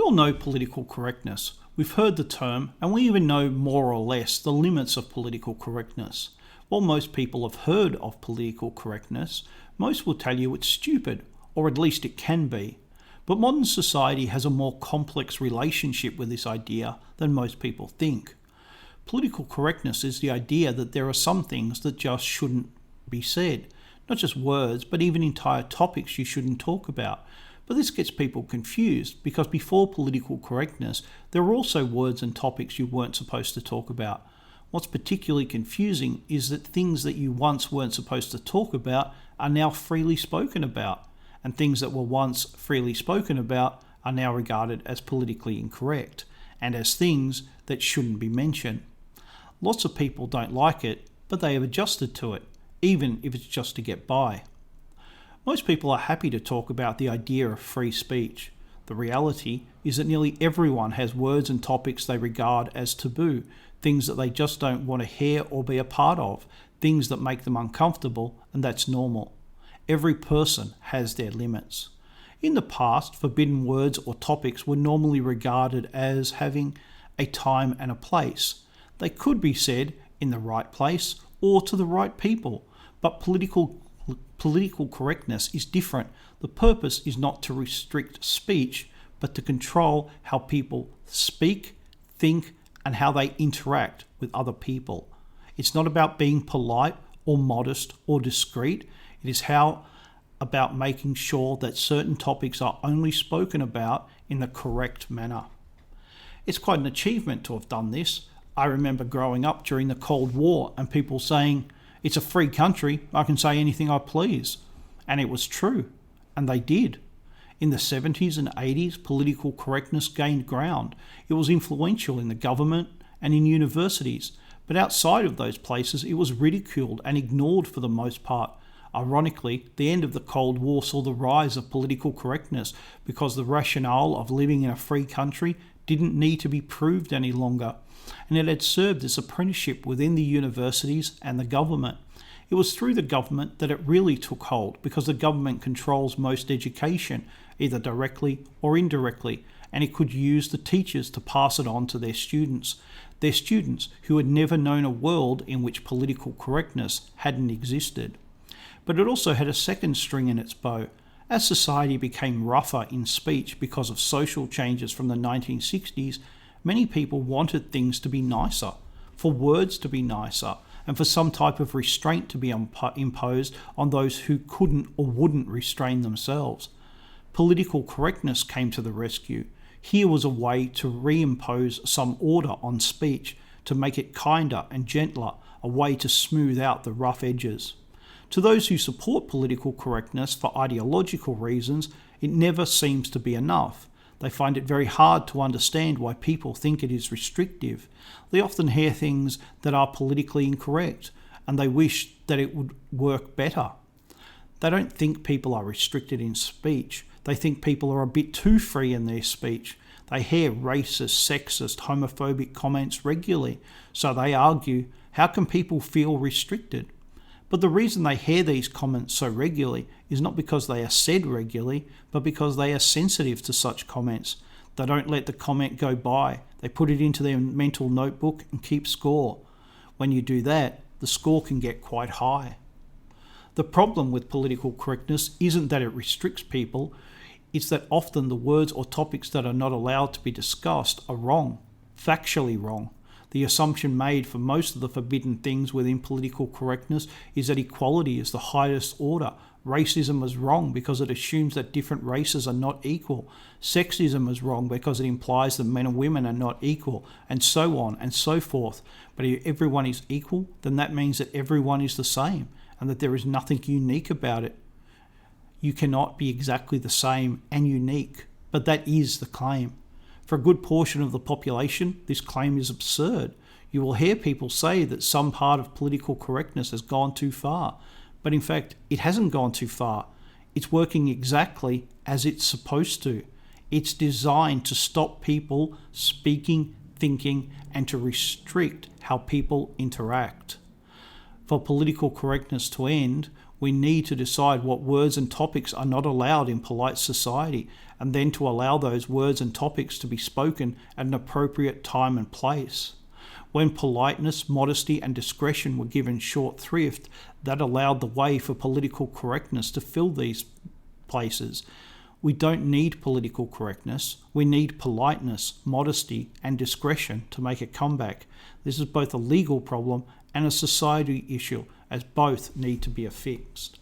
all know political correctness. We've heard the term, and we even know more or less the limits of political correctness. While most people have heard of political correctness, most will tell you it's stupid, or at least it can be. But modern society has a more complex relationship with this idea than most people think. Political correctness is the idea that there are some things that just shouldn't be said. Not just words, but even entire topics you shouldn't talk about. But this gets people confused because before political correctness, there were also words and topics you weren't supposed to talk about. What's particularly confusing is that things that you once weren't supposed to talk about are now freely spoken about, and things that were once freely spoken about are now regarded as politically incorrect and as things that shouldn't be mentioned. Lots of people don't like it, but they have adjusted to it, even if it's just to get by. Most people are happy to talk about the idea of free speech. The reality is that nearly everyone has words and topics they regard as taboo, things that they just don't want to hear or be a part of, things that make them uncomfortable, and that's normal. Every person has their limits. In the past, forbidden words or topics were normally regarded as having a time and a place. They could be said in the right place or to the right people, but political correctness is different. The purpose is not to restrict speech, but to control how people speak, think, and how they interact with other people. It's not about being polite or modest or discreet. It is about making sure that certain topics are only spoken about in the correct manner. It's quite an achievement to have done this. I remember growing up during the Cold War and people saying, "It's a free country, I can say anything I please." And it was true, and they did. In the 70s and 80s, political correctness gained ground. It was influential in the government and in universities, but outside of those places it was ridiculed and ignored for the most part. Ironically, the end of the Cold War saw the rise of political correctness because the rationale of living in a free country didn't need to be proved any longer, and it had served as apprenticeship within the universities and the government. It was through the government that it really took hold because the government controls most education, either directly or indirectly, and it could use the teachers to pass it on to their students who had never known a world in which political correctness hadn't existed. But it also had a second string in its bow. As society became rougher in speech because of social changes from the 1960s, many people wanted things to be nicer, for words to be nicer, and for some type of restraint to be imposed on those who couldn't or wouldn't restrain themselves. Political correctness came to the rescue. Here was a way to reimpose some order on speech, to make it kinder and gentler, a way to smooth out the rough edges. To those who support political correctness for ideological reasons, it never seems to be enough. They find it very hard to understand why people think it is restrictive. They often hear things that are politically incorrect, and they wish that it would work better. They don't think people are restricted in speech. They think people are a bit too free in their speech. They hear racist, sexist, homophobic comments regularly, so they argue, how can people feel restricted? But the reason they hear these comments so regularly is not because they are said regularly, but because they are sensitive to such comments. They don't let the comment go by. They put it into their mental notebook and keep score. When you do that, the score can get quite high. The problem with political correctness isn't that it restricts people, it's that often the words or topics that are not allowed to be discussed are wrong, factually wrong. The assumption made for most of the forbidden things within political correctness is that equality is the highest order. Racism is wrong because it assumes that different races are not equal. Sexism is wrong because it implies that men and women are not equal, and so on and so forth. But if everyone is equal, then that means that everyone is the same and that there is nothing unique about it. You cannot be exactly the same and unique, but that is the claim. For a good portion of the population, this claim is absurd. You will hear people say that some part of political correctness has gone too far, but in fact, it hasn't gone too far. It's working exactly as it's supposed to. It's designed to stop people speaking, thinking, and to restrict how people interact. For political correctness to end, We need to decide what words and topics are not allowed in polite society, and then to allow those words and topics to be spoken at an appropriate time and place. When politeness, modesty, and discretion were given short shrift, that allowed the way for political correctness to fill these places. We don't need political correctness. We need politeness, modesty, and discretion to make a comeback. This is both a legal problem and a society issue, as both need to be fixed.